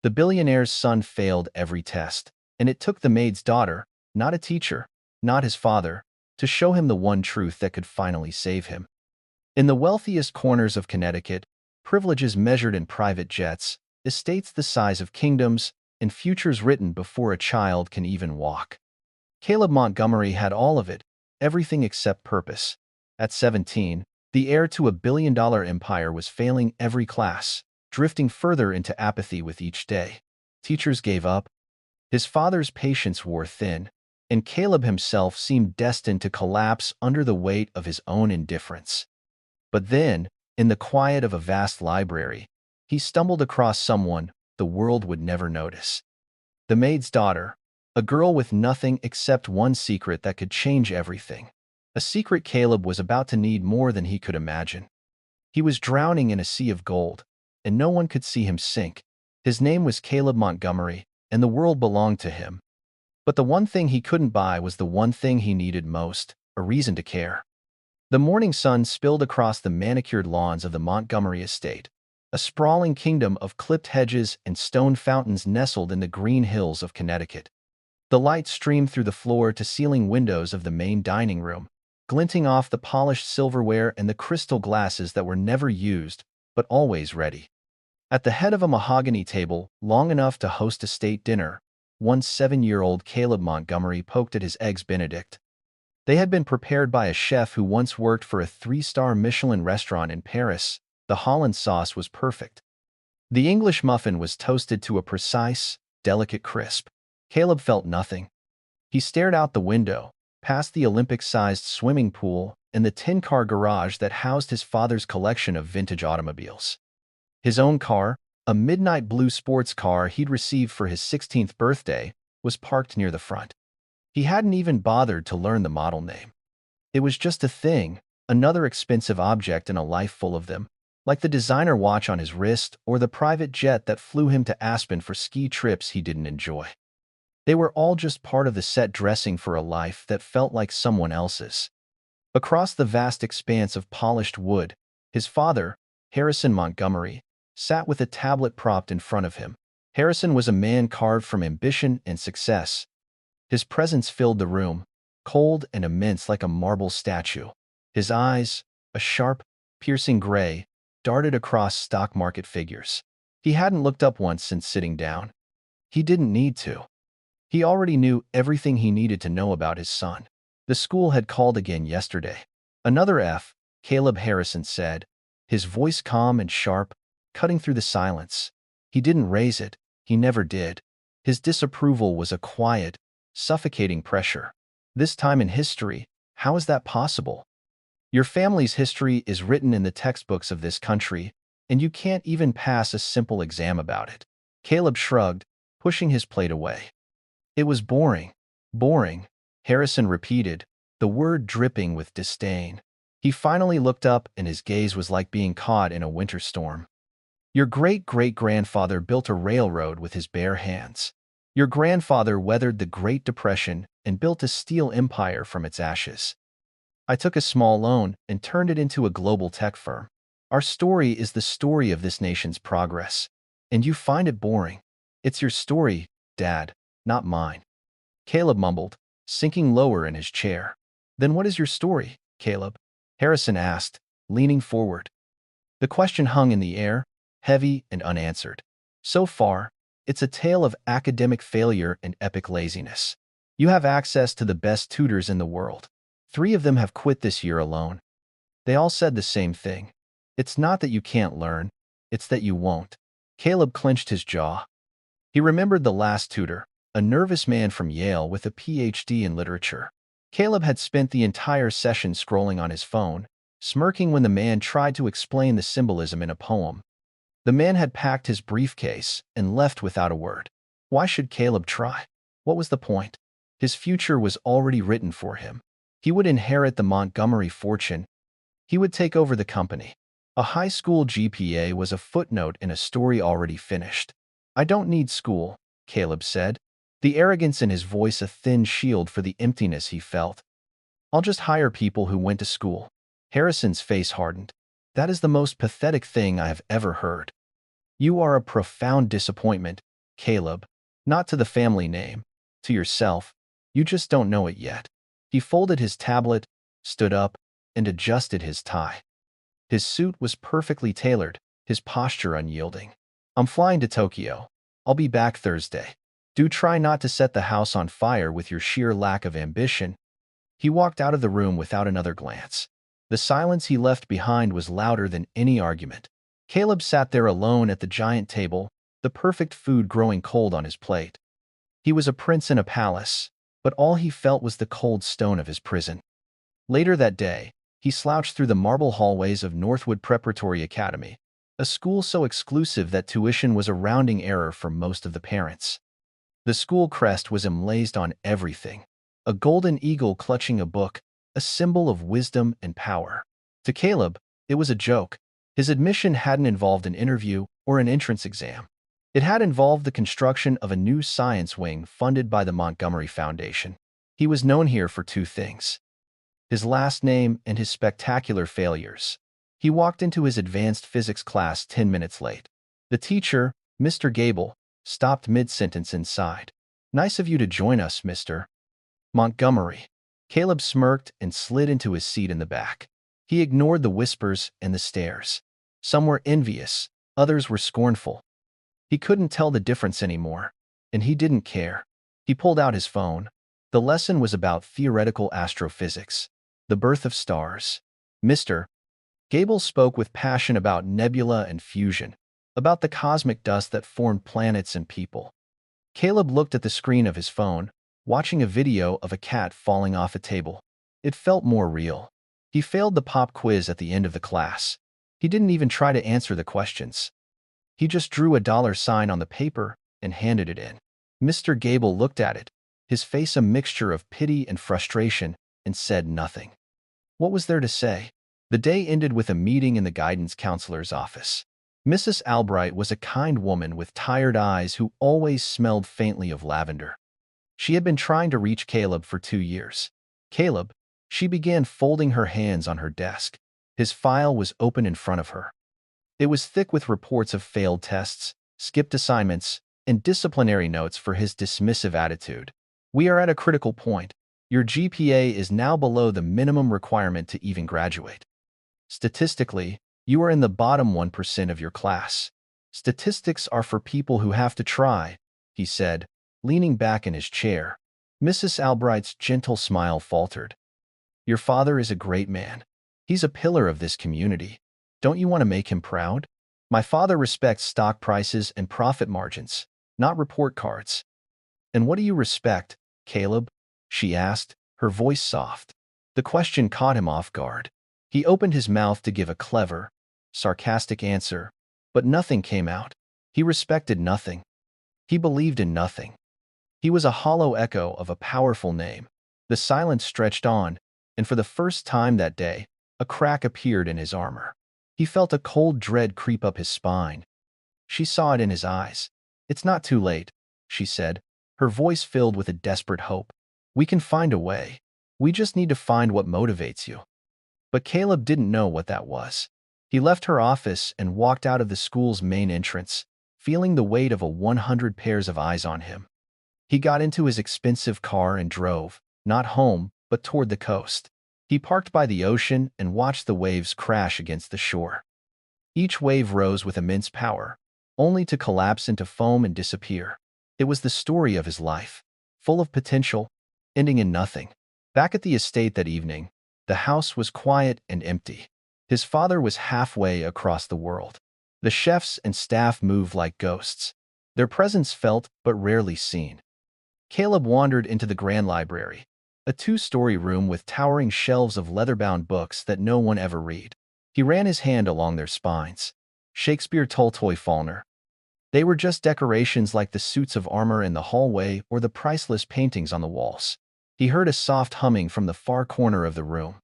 The billionaire's son failed every test, and it took the maid's daughter, not a teacher, not his father, to show him the one truth that could finally save him. In the wealthiest corners of Connecticut, privileges measured in private jets, estates the size of kingdoms, and futures written before a child can even walk. Caleb Montgomery had all of it, everything except purpose. At 17, the heir to a billion-dollar empire was failing every class, drifting further into apathy with each day. Teachers gave up. His father's patience wore thin, and Caleb himself seemed destined to collapse under the weight of his own indifference. But then, in the quiet of a vast library, he stumbled across someone the world would never notice. The maid's daughter, a girl with nothing except one secret that could change everything. A secret Caleb was about to need more than he could imagine. He was drowning in a sea of gold, and no one could see him sink. His name was Caleb Montgomery, and the world belonged to him. But the one thing he couldn't buy was the one thing he needed most, a reason to care. The morning sun spilled across the manicured lawns of the Montgomery estate, a sprawling kingdom of clipped hedges and stone fountains nestled in the green hills of Connecticut. The light streamed through the floor-to-ceiling windows of the main dining room, glinting off the polished silverware and the crystal glasses that were never used, but always ready. At the head of a mahogany table, long enough to host a state dinner, one 7-year-old Caleb Montgomery poked at his eggs Benedict. They had been prepared by a chef who once worked for a 3-star Michelin restaurant in Paris. The Holland sauce was perfect. The English muffin was toasted to a precise, delicate crisp. Caleb felt nothing. He stared out the window, past the Olympic-sized swimming pool and the tin-car garage that housed his father's collection of vintage automobiles. His own car, a midnight blue sports car he'd received for his 16th birthday, was parked near the front. He hadn't even bothered to learn the model name. It was just a thing, another expensive object in a life full of them, like the designer watch on his wrist or the private jet that flew him to Aspen for ski trips he didn't enjoy. They were all just part of the set dressing for a life that felt like someone else's. Across the vast expanse of polished wood, his father, Harrison Montgomery, sat with a tablet propped in front of him. Harrison was a man carved from ambition and success. His presence filled the room, cold and immense like a marble statue. His eyes, a sharp, piercing gray, darted across stock market figures. He hadn't looked up once since sitting down. He didn't need to. He already knew everything he needed to know about his son. The school had called again yesterday. Another F, Caleb Harrison said, his voice calm and sharp, cutting through the silence. He didn't raise it. He never did. His disapproval was a quiet, suffocating pressure. This time in history, how is that possible? Your family's history is written in the textbooks of this country, and you can't even pass a simple exam about it. Caleb shrugged, pushing his plate away. It was boring. Boring, Harrison repeated, the word dripping with disdain. He finally looked up and his gaze was like being caught in a winter storm. Your great-great-grandfather built a railroad with his bare hands. Your grandfather weathered the Great Depression and built a steel empire from its ashes. I took a small loan and turned it into a global tech firm. Our story is the story of this nation's progress. And you find it boring. It's your story, Dad, not mine. Caleb mumbled, sinking lower in his chair. Then what is your story, Caleb? Harrison asked, leaning forward. The question hung in the air, heavy and unanswered. So far, it's a tale of academic failure and epic laziness. You have access to the best tutors in the world. 3 of them have quit this year alone. They all said the same thing. It's not that you can't learn, it's that you won't. Caleb clenched his jaw. He remembered the last tutor, a nervous man from Yale with a PhD in literature. Caleb had spent the entire session scrolling on his phone, smirking when the man tried to explain the symbolism in a poem. The man had packed his briefcase and left without a word. Why should Caleb try? What was the point? His future was already written for him. He would inherit the Montgomery fortune. He would take over the company. A high school GPA was a footnote in a story already finished. I don't need school, Caleb said, the arrogance in his voice a thin shield for the emptiness he felt. I'll just hire people who went to school. Harrison's face hardened. That is the most pathetic thing I have ever heard. You are a profound disappointment, Caleb. Not to the family name. To yourself. You just don't know it yet. He folded his tablet, stood up, and adjusted his tie. His suit was perfectly tailored, his posture unyielding. I'm flying to Tokyo. I'll be back Thursday. Do try not to set the house on fire with your sheer lack of ambition. He walked out of the room without another glance. The silence he left behind was louder than any argument. Caleb sat there alone at the giant table, the perfect food growing cold on his plate. He was a prince in a palace, but all he felt was the cold stone of his prison. Later that day, he slouched through the marble hallways of Northwood Preparatory Academy, a school so exclusive that tuition was a rounding error for most of the parents. The school crest was emblazoned on everything, a golden eagle clutching a book, a symbol of wisdom and power. To Caleb, it was a joke. His admission hadn't involved an interview or an entrance exam. It had involved the construction of a new science wing funded by the Montgomery Foundation. He was known here for two things: his last name and his spectacular failures. He walked into his advanced physics class 10 minutes late. The teacher, Mr. Gable, stopped mid-sentence and sighed. "Nice of you to join us, Mr. Montgomery." Caleb smirked and slid into his seat in the back. He ignored the whispers and the stares. Some were envious, others were scornful. He couldn't tell the difference anymore, and he didn't care. He pulled out his phone. The lesson was about theoretical astrophysics, the birth of stars. Mr. Gable spoke with passion about nebula and fusion, about the cosmic dust that formed planets and people. Caleb looked at the screen of his phone, watching a video of a cat falling off a table. It felt more real. He failed the pop quiz at the end of the class. He didn't even try to answer the questions. He just drew a $sign on the paper and handed it in. Mr. Gable looked at it, his face a mixture of pity and frustration, and said nothing. What was there to say? The day ended with a meeting in the guidance counselor's office. Mrs. Albright was a kind woman with tired eyes who always smelled faintly of lavender. She had been trying to reach Caleb for 2 years. Caleb, she began folding her hands on her desk. His file was open in front of her. It was thick with reports of failed tests, skipped assignments, and disciplinary notes for his dismissive attitude. "We are at a critical point. Your GPA is now below the minimum requirement to even graduate. Statistically, you are in the bottom 1% of your class. Statistics are for people who have to try," he said, leaning back in his chair. Mrs. Albright's gentle smile faltered. "Your father is a great man. He's a pillar of this community. Don't you want to make him proud? My father respects stock prices and profit margins, not report cards." "And what do you respect, Caleb?" she asked, her voice soft. The question caught him off guard. He opened his mouth to give a clever, sarcastic answer, but nothing came out. He respected nothing. He believed in nothing. He was a hollow echo of a powerful name. The silence stretched on, and for the first time that day, a crack appeared in his armor. He felt a cold dread creep up his spine. She saw it in his eyes. "It's not too late," she said, her voice filled with a desperate hope. "We can find a way. We just need to find what motivates you." But Caleb didn't know what that was. He left her office and walked out of the school's main entrance, feeling the weight of 100 pairs of eyes on him. He got into his expensive car and drove, not home, but toward the coast. He parked by the ocean and watched the waves crash against the shore. Each wave rose with immense power, only to collapse into foam and disappear. It was the story of his life, full of potential, ending in nothing. Back at the estate that evening, the house was quiet and empty. His father was halfway across the world. The chefs and staff moved like ghosts, their presence felt but rarely seen. Caleb wandered into the grand library, a 2-story room with towering shelves of leather-bound books that no one ever read. He ran his hand along their spines. Shakespeare, Tolstoy, Faulkner. They were just decorations like the suits of armor in the hallway or the priceless paintings on the walls. He heard a soft humming from the far corner of the room.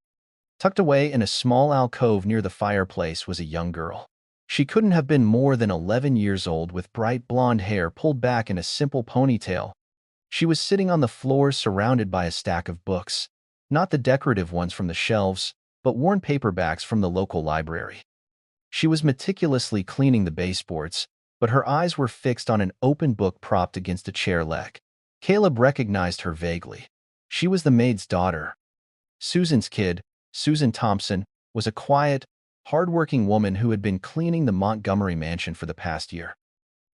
Tucked away in a small alcove near the fireplace was a young girl. She couldn't have been more than 11 years old, with bright blonde hair pulled back in a simple ponytail. She was sitting on the floor surrounded by a stack of books, not the decorative ones from the shelves, but worn paperbacks from the local library. She was meticulously cleaning the baseboards, but her eyes were fixed on an open book propped against a chair leg. Caleb recognized her vaguely. She was the maid's daughter. Susan's kid, Susan Thompson, was a quiet, hard-working woman who had been cleaning the Montgomery mansion for the past year.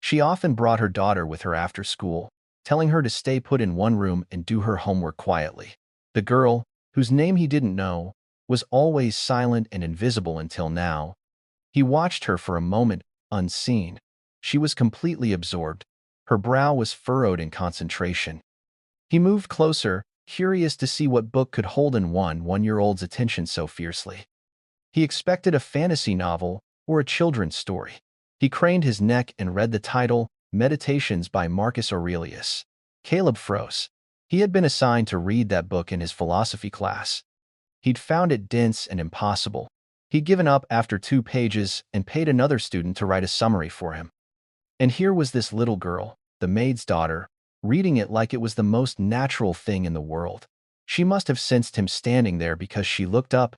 She often brought her daughter with her after school, telling her to stay put in one room and do her homework quietly. The girl, whose name he didn't know, was always silent and invisible until now. He watched her for a moment, unseen. She was completely absorbed. Her brow was furrowed in concentration. He moved closer, curious to see what book could hold in one-year-old's attention so fiercely. He expected a fantasy novel or a children's story. He craned his neck and read the title, Meditations by Marcus Aurelius. Caleb froze. He had been assigned to read that book in his philosophy class. He'd found it dense and impossible. He'd given up after 2 pages and paid another student to write a summary for him. And here was this little girl, the maid's daughter, reading it like it was the most natural thing in the world. She must have sensed him standing there because she looked up.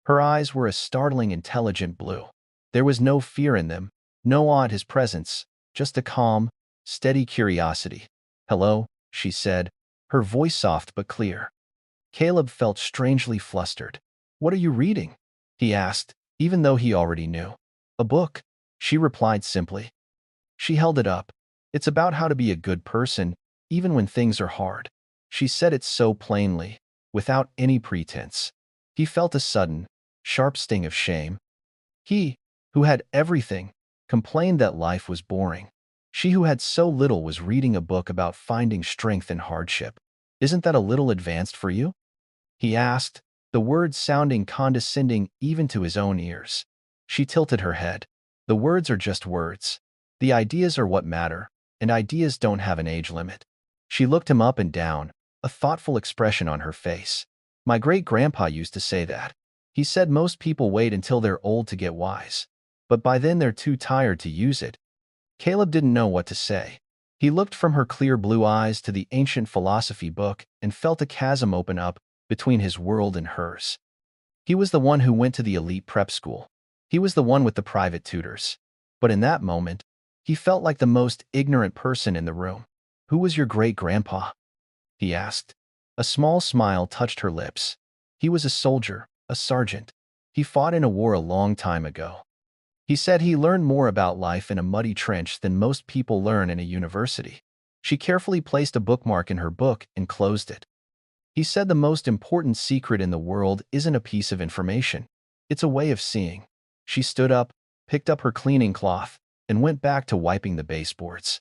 Her eyes were a startling, intelligent blue. There was no fear in them, no awe at his presence, just a calm, steady curiosity. "Hello," she said, her voice soft but clear. Caleb felt strangely flustered. "What are you reading?" he asked, even though he already knew. "A book," she replied simply. She held it up. "It's about how to be a good person, even when things are hard." She said it so plainly, without any pretense. He felt a sudden, sharp sting of shame. He, who had everything, complained that life was boring. She who had so little was reading a book about finding strength in hardship. "Isn't that a little advanced for you?" he asked, the words sounding condescending even to his own ears. She tilted her head. "The words are just words. The ideas are what matter, and ideas don't have an age limit." She looked him up and down, a thoughtful expression on her face. "My great-grandpa used to say that. He said most people wait until they're old to get wise, but by then they're too tired to use it." Caleb didn't know what to say. He looked from her clear blue eyes to the ancient philosophy book and felt a chasm open up between his world and hers. He was the one who went to the elite prep school. He was the one with the private tutors. But in that moment, he felt like the most ignorant person in the room. "Who was your great-grandpa?" he asked. A small smile touched her lips. "He was a soldier, a sergeant. He fought in a war a long time ago. He said he learned more about life in a muddy trench than most people learn in a university." She carefully placed a bookmark in her book and closed it. "He said the most important secret in the world isn't a piece of information. It's a way of seeing." She stood up, picked up her cleaning cloth, and went back to wiping the baseboards.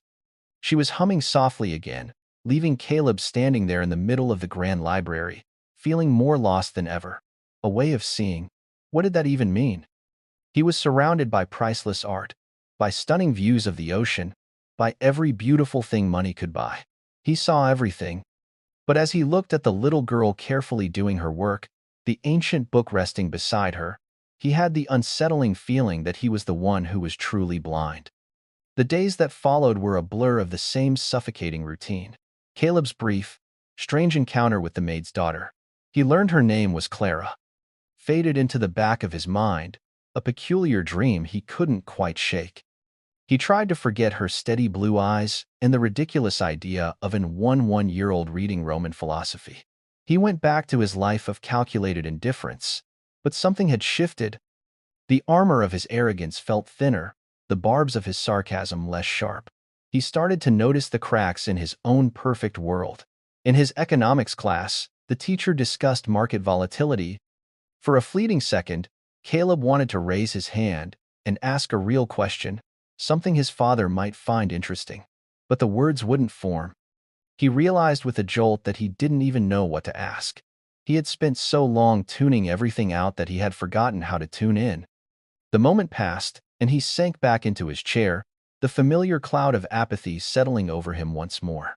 She was humming softly again, leaving Caleb standing there in the middle of the grand library, feeling more lost than ever. A way of seeing. What did that even mean? He was surrounded by priceless art, by stunning views of the ocean, by every beautiful thing money could buy. He saw everything. But as he looked at the little girl carefully doing her work, the ancient book resting beside her, he had the unsettling feeling that he was the one who was truly blind. The days that followed were a blur of the same suffocating routine. Caleb's brief, strange encounter with the maid's daughter. He learned her name was Clara. Faded into the back of his mind, a peculiar dream he couldn't quite shake. He tried to forget her steady blue eyes and the ridiculous idea of an one-year-old reading Roman philosophy. He went back to his life of calculated indifference, but something had shifted. The armor of his arrogance felt thinner, the barbs of his sarcasm less sharp. He started to notice the cracks in his own perfect world. In his economics class, the teacher discussed market volatility. For a fleeting second, Caleb wanted to raise his hand and ask a real question, something his father might find interesting. But the words wouldn't form. He realized with a jolt that he didn't even know what to ask. He had spent so long tuning everything out that he had forgotten how to tune in. The moment passed, and he sank back into his chair, the familiar cloud of apathy settling over him once more.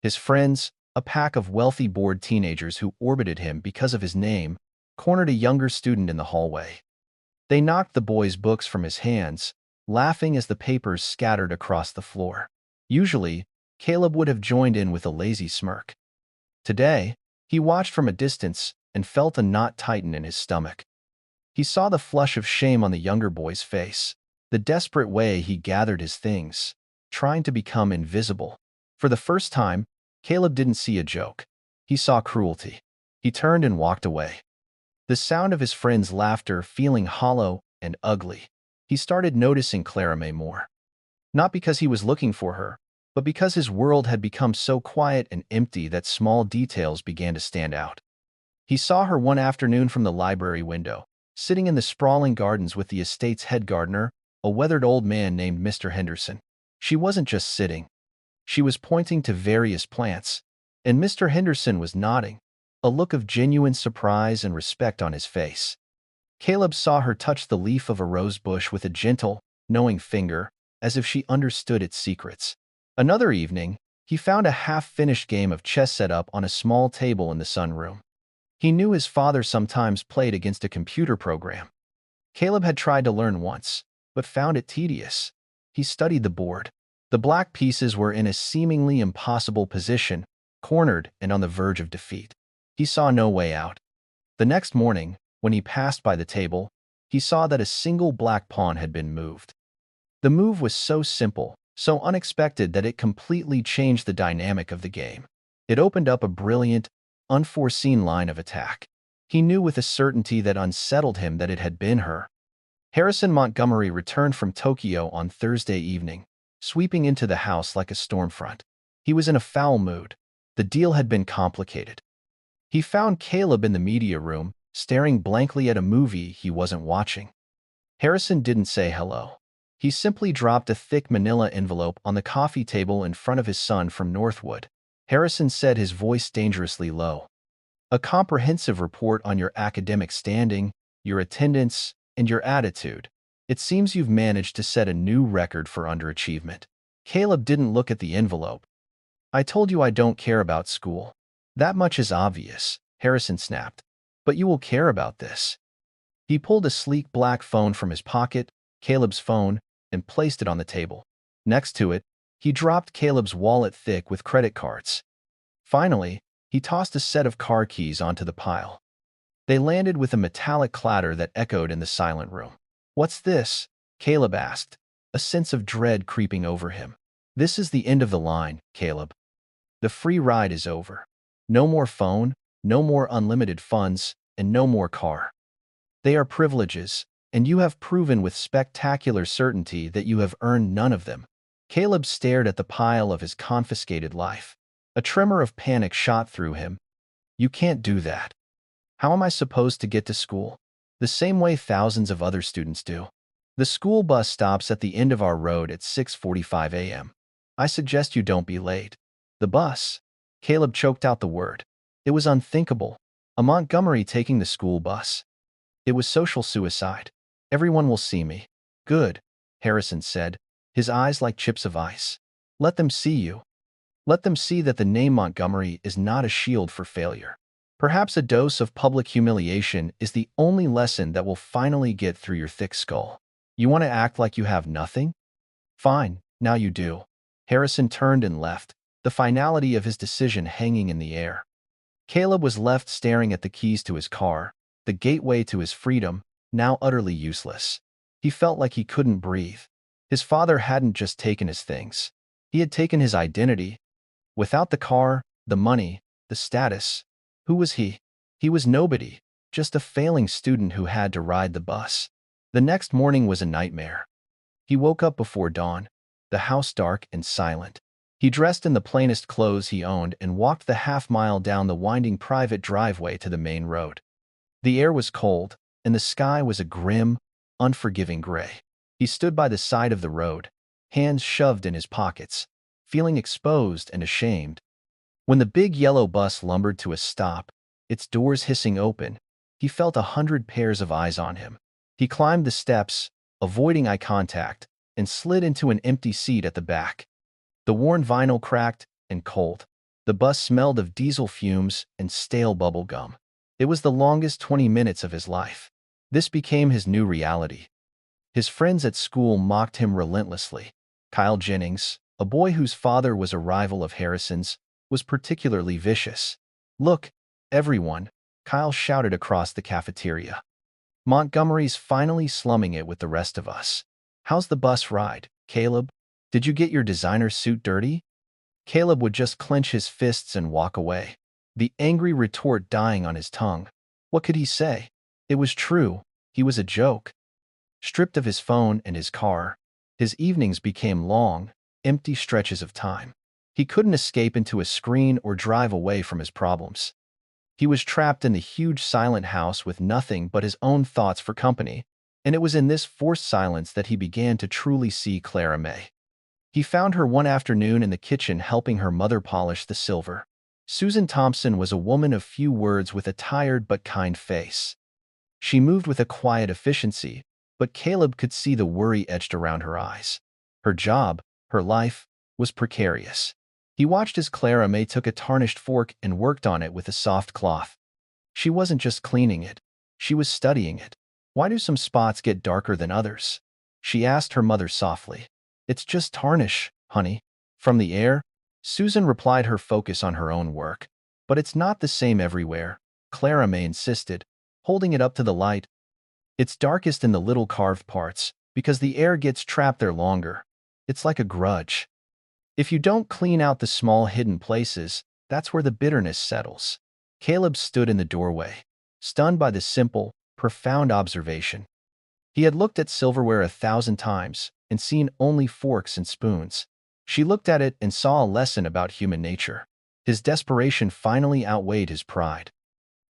His friends, a pack of wealthy bored teenagers who orbited him because of his name, cornered a younger student in the hallway. They knocked the boy's books from his hands, laughing as the papers scattered across the floor. Usually, Caleb would have joined in with a lazy smirk. Today, he watched from a distance and felt a knot tighten in his stomach. He saw the flush of shame on the younger boy's face. The desperate way he gathered his things, trying to become invisible. For the first time, Caleb didn't see a joke. He saw cruelty. He turned and walked away. The sound of his friend's laughter feeling hollow and ugly. He started noticing Clara May more. Not because he was looking for her, but because his world had become so quiet and empty that small details began to stand out. He saw her one afternoon from the library window, sitting in the sprawling gardens with the estate's head gardener, a weathered old man named Mr. Henderson. She wasn't just sitting. She was pointing to various plants, and Mr. Henderson was nodding, a look of genuine surprise and respect on his face. Caleb saw her touch the leaf of a rose bush with a gentle, knowing finger, as if she understood its secrets. Another evening, he found a half-finished game of chess set up on a small table in the sunroom. He knew his father sometimes played against a computer program. Caleb had tried to learn once, but found it tedious. He studied the board. The black pieces were in a seemingly impossible position, cornered and on the verge of defeat. He saw no way out. The next morning, when he passed by the table, he saw that a single black pawn had been moved. The move was so simple, so unexpected that it completely changed the dynamic of the game. It opened up a brilliant, unforeseen line of attack. He knew with a certainty that unsettled him that it had been her. Harrison Montgomery returned from Tokyo on Thursday evening, sweeping into the house like a storm front. He was in a foul mood. The deal had been complicated. He found Caleb in the media room, staring blankly at a movie he wasn't watching. Harrison didn't say hello. He simply dropped a thick manila envelope on the coffee table in front of his son from Northwood. Harrison said, his voice dangerously low. A comprehensive report on your academic standing, your attendance, and your attitude. It seems you've managed to set a new record for underachievement. Caleb didn't look at the envelope. I told you I don't care about school. That much is obvious, Harrison snapped. But you will care about this. He pulled a sleek black phone from his pocket, Caleb's phone, and placed it on the table. Next to it, he dropped Caleb's wallet thick with credit cards. Finally, he tossed a set of car keys onto the pile. They landed with a metallic clatter that echoed in the silent room. What's this? Caleb asked, a sense of dread creeping over him. This is the end of the line, Caleb. The free ride is over. No more phone, no more unlimited funds, and no more car. They are privileges, and you have proven with spectacular certainty that you have earned none of them. Caleb stared at the pile of his confiscated life. A tremor of panic shot through him. You can't do that. How am I supposed to get to school? The same way thousands of other students do. The school bus stops at the end of our road at 6:45 a.m. I suggest you don't be late. The bus. Caleb choked out the word. It was unthinkable. A Montgomery taking the school bus. It was social suicide. Everyone will see me. Good, Harrison said, his eyes like chips of ice. Let them see you. Let them see that the name Montgomery is not a shield for failure. Perhaps a dose of public humiliation is the only lesson that will finally get through your thick skull. You want to act like you have nothing? Fine, now you do. Harrison turned and left, the finality of his decision hanging in the air. Caleb was left staring at the keys to his car, the gateway to his freedom, now utterly useless. He felt like he couldn't breathe. His father hadn't just taken his things. He had taken his identity. Without the car, the money, the status, who was he? He was nobody, just a failing student who had to ride the bus. The next morning was a nightmare. He woke up before dawn, the house dark and silent. He dressed in the plainest clothes he owned and walked the half-mile down the winding private driveway to the main road. The air was cold, and the sky was a grim, unforgiving gray. He stood by the side of the road, hands shoved in his pockets, feeling exposed and ashamed. When the big yellow bus lumbered to a stop, its doors hissing open, he felt 100 pairs of eyes on him. He climbed the steps, avoiding eye contact, and slid into an empty seat at the back. The worn vinyl cracked and cold. The bus smelled of diesel fumes and stale bubble gum. It was the longest 20 minutes of his life. This became his new reality. His friends at school mocked him relentlessly. Kyle Jennings, a boy whose father was a rival of Harrison's, was particularly vicious. Look, everyone, Kyle shouted across the cafeteria. Montgomery's finally slumming it with the rest of us. How's the bus ride, Caleb? Did you get your designer suit dirty? Caleb would just clench his fists and walk away, the angry retort dying on his tongue. What could he say? It was true. He was a joke. Stripped of his phone and his car, his evenings became long, empty stretches of time. He couldn't escape into a screen or drive away from his problems. He was trapped in the huge silent house with nothing but his own thoughts for company, and it was in this forced silence that he began to truly see Clara May. He found her one afternoon in the kitchen helping her mother polish the silver. Susan Thompson was a woman of few words with a tired but kind face. She moved with a quiet efficiency, but Caleb could see the worry etched around her eyes. Her job, her life, was precarious. He watched as Clara May took a tarnished fork and worked on it with a soft cloth. She wasn't just cleaning it, she was studying it. Why do some spots get darker than others? She asked her mother softly. It's just tarnish, honey. From the air, Susan replied, her focus on her own work. But it's not the same everywhere, Clara May insisted, holding it up to the light. It's darkest in the little carved parts, because the air gets trapped there longer. It's like a grudge. If you don't clean out the small hidden places, that's where the bitterness settles. Caleb stood in the doorway, stunned by the simple, profound observation. He had looked at silverware 1,000 times and seen only forks and spoons. She looked at it and saw a lesson about human nature. His desperation finally outweighed his pride.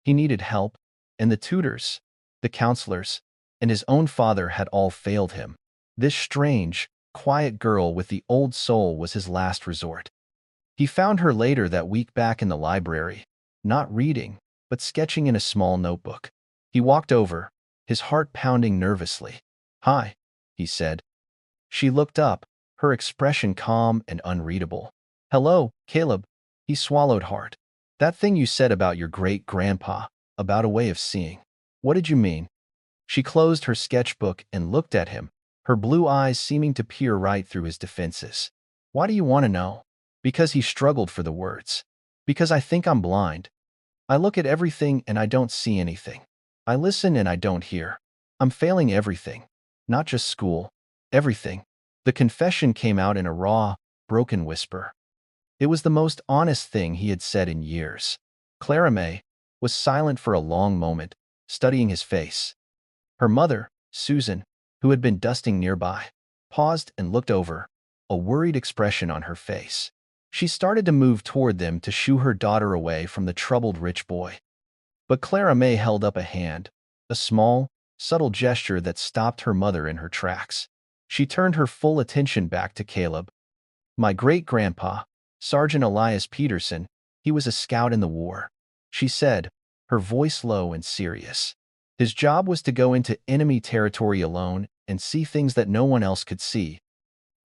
He needed help, and the tutors, the counselors, and his own father had all failed him. This strange, quiet girl with the old soul was his last resort. He found her later that week back in the library, not reading, but sketching in a small notebook. He walked over, his heart pounding nervously. "Hi," he said. She looked up, her expression calm and unreadable. "Hello, Caleb." He swallowed hard. "That thing you said about your great-grandpa, about a way of seeing. What did you mean?" She closed her sketchbook and looked at him, her blue eyes seeming to peer right through his defenses. "Why do you want to know?" Because he struggled for the words. "Because I think I'm blind. I look at everything and I don't see anything. I listen and I don't hear. I'm failing everything. Not just school. Everything." The confession came out in a raw, broken whisper. It was the most honest thing he had said in years. Clara May was silent for a long moment, studying his face. Her mother, Susan, who had been dusting nearby, paused and looked over, a worried expression on her face. She started to move toward them to shoo her daughter away from the troubled rich boy. But Clara May held up a hand, a small, subtle gesture that stopped her mother in her tracks. She turned her full attention back to Caleb. "My great-grandpa, Sergeant Elias Peterson, he was a scout in the war," she said, her voice low and serious. "His job was to go into enemy territory alone and see things that no one else could see.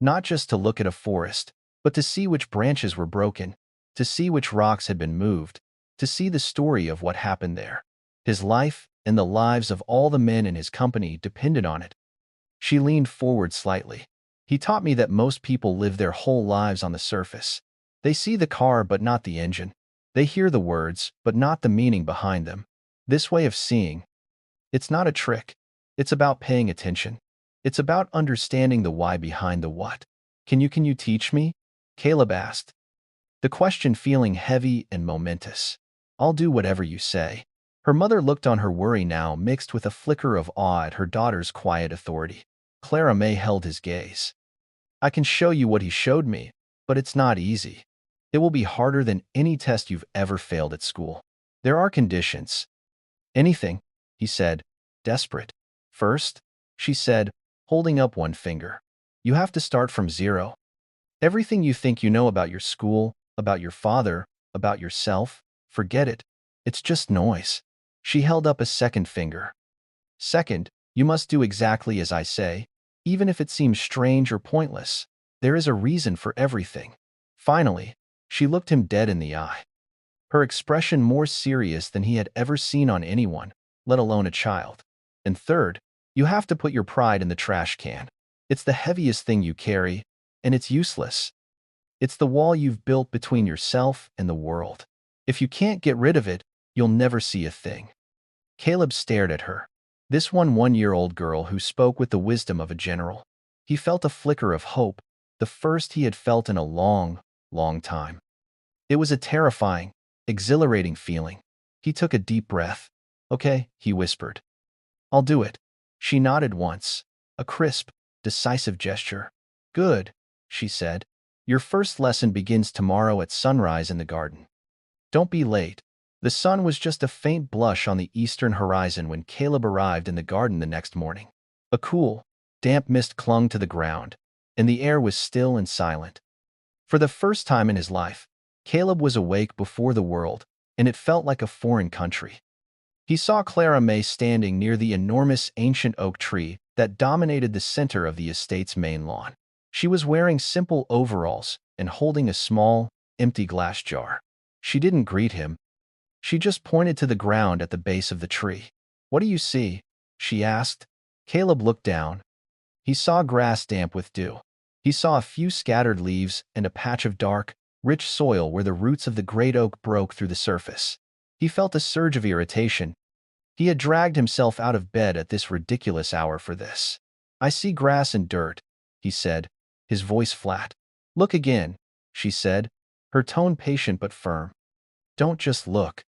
Not just to look at a forest, but to see which branches were broken, to see which rocks had been moved, to see the story of what happened there. His life and the lives of all the men in his company depended on it." She leaned forward slightly. "He taught me that most people live their whole lives on the surface. They see the car but not the engine. They hear the words but not the meaning behind them. This way of seeing, it's not a trick. It's about paying attention. It's about understanding the why behind the what." Can you teach me?" Caleb asked, the question feeling heavy and momentous. "I'll do whatever you say." Her mother looked on, her worry now mixed with a flicker of awe at her daughter's quiet authority. Clara May held his gaze. "I can show you what he showed me, but it's not easy. It will be harder than any test you've ever failed at school. There are conditions." "Anything," he said, desperate. "First," she said, holding up one finger, "you have to start from zero. Everything you think you know about your school, about your father, about yourself, forget it. It's just noise." She held up a second finger. "Second, you must do exactly as I say, even if it seems strange or pointless. There is a reason for everything." Finally, she looked him dead in the eye, her expression more serious than he had ever seen on anyone, let alone a child. "And third, you have to put your pride in the trash can. It's the heaviest thing you carry, and it's useless. It's the wall you've built between yourself and the world. If you can't get rid of it, you'll never see a thing." Caleb stared at her. This one-year-old girl who spoke with the wisdom of a general. He felt a flicker of hope, the first he had felt in a long, long time. It was a terrifying, exhilarating feeling. He took a deep breath. "Okay," he whispered. "I'll do it." She nodded once, a crisp, decisive gesture. "Good," she said. "Your first lesson begins tomorrow at sunrise in the garden. Don't be late." The sun was just a faint blush on the eastern horizon when Caleb arrived in the garden the next morning. A cool, damp mist clung to the ground, and the air was still and silent. For the first time in his life, Caleb was awake before the world, and it felt like a foreign country. He saw Clara May standing near the enormous ancient oak tree that dominated the center of the estate's main lawn. She was wearing simple overalls and holding a small, empty glass jar. She didn't greet him. She just pointed to the ground at the base of the tree. "What do you see?" she asked. Caleb looked down. He saw grass damp with dew. He saw a few scattered leaves and a patch of dark, rich soil where the roots of the great oak broke through the surface. He felt a surge of irritation. He had dragged himself out of bed at this ridiculous hour for this. "I see grass and dirt," he said, his voice flat. "Look again," she said, her tone patient but firm. "Don't just look."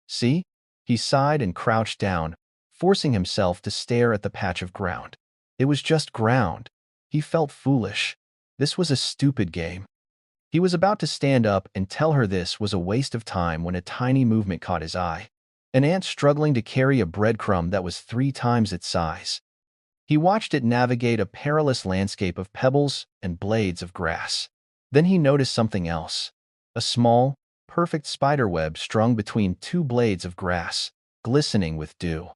"See?" He sighed and crouched down, forcing himself to stare at the patch of ground. It was just ground. He felt foolish. This was a stupid game. He was about to stand up and tell her this was a waste of time when a tiny movement caught his eye. An ant struggling to carry a breadcrumb that was 3 times its size. He watched it navigate a perilous landscape of pebbles and blades of grass. Then he noticed something else. A small, perfect spiderweb strung between 2 blades of grass, glistening with dew.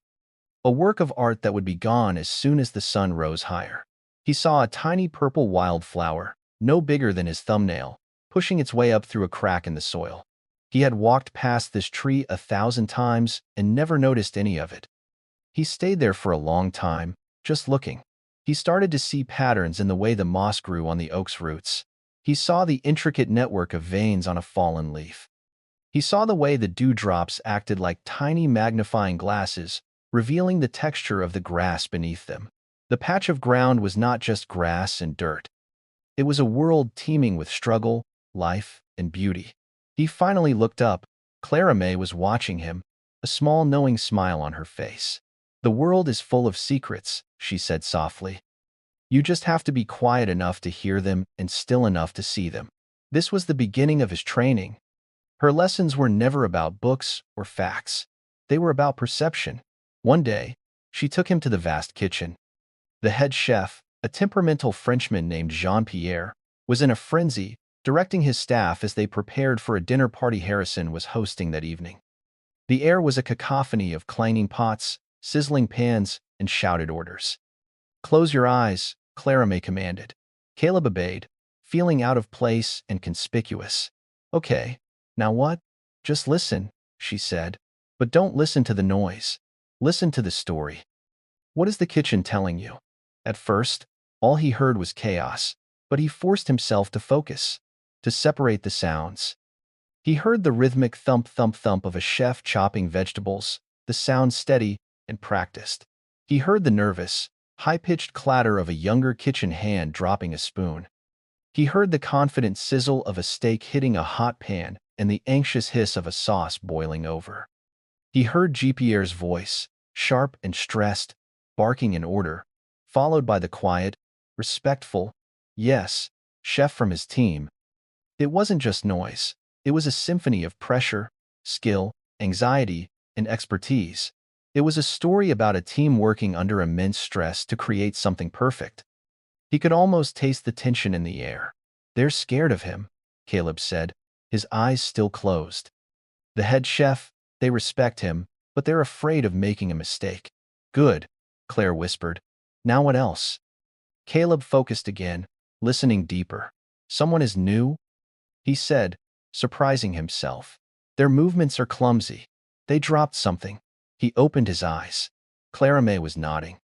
A work of art that would be gone as soon as the sun rose higher. He saw a tiny purple wildflower, no bigger than his thumbnail, pushing its way up through a crack in the soil. He had walked past this tree 1,000 times and never noticed any of it. He stayed there for a long time, just looking. He started to see patterns in the way the moss grew on the oak's roots. He saw the intricate network of veins on a fallen leaf. He saw the way the dewdrops acted like tiny magnifying glasses, revealing the texture of the grass beneath them. The patch of ground was not just grass and dirt. It was a world teeming with struggle, life, and beauty. He finally looked up. Clara May was watching him, a small knowing smile on her face. "The world is full of secrets," she said softly. "You just have to be quiet enough to hear them and still enough to see them." This was the beginning of his training. Her lessons were never about books or facts. They were about perception. One day, she took him to the vast kitchen. The head chef, a temperamental Frenchman named Jean-Pierre, was in a frenzy, directing his staff as they prepared for a dinner party Harrison was hosting that evening. The air was a cacophony of clanging pots, sizzling pans, and shouted orders. "Close your eyes," Clara May commanded. Caleb obeyed, feeling out of place and conspicuous. "Okay, now what?" "Just listen," she said. "But don't listen to the noise. Listen to the story. What is the kitchen telling you?" At first, all he heard was chaos, but he forced himself to focus, to separate the sounds. He heard the rhythmic thump-thump-thump of a chef chopping vegetables, the sound steady and practiced. He heard the nervous, high-pitched clatter of a younger kitchen hand dropping a spoon. He heard the confident sizzle of a steak hitting a hot pan and the anxious hiss of a sauce boiling over. He heard Jean-Pierre's voice, sharp and stressed, barking an order, followed by the quiet, respectful, "Yes, chef" from his team. It wasn't just noise. It was a symphony of pressure, skill, anxiety, and expertise. It was a story about a team working under immense stress to create something perfect. He could almost taste the tension in the air. "They're scared of him," Caleb said, his eyes still closed. "The head chef, they respect him, but they're afraid of making a mistake." "Good," Claire whispered. "Now what else?" Caleb focused again, listening deeper. "Someone is new?" he said, surprising himself. "Their movements are clumsy. They dropped something." He opened his eyes. Clara May was nodding.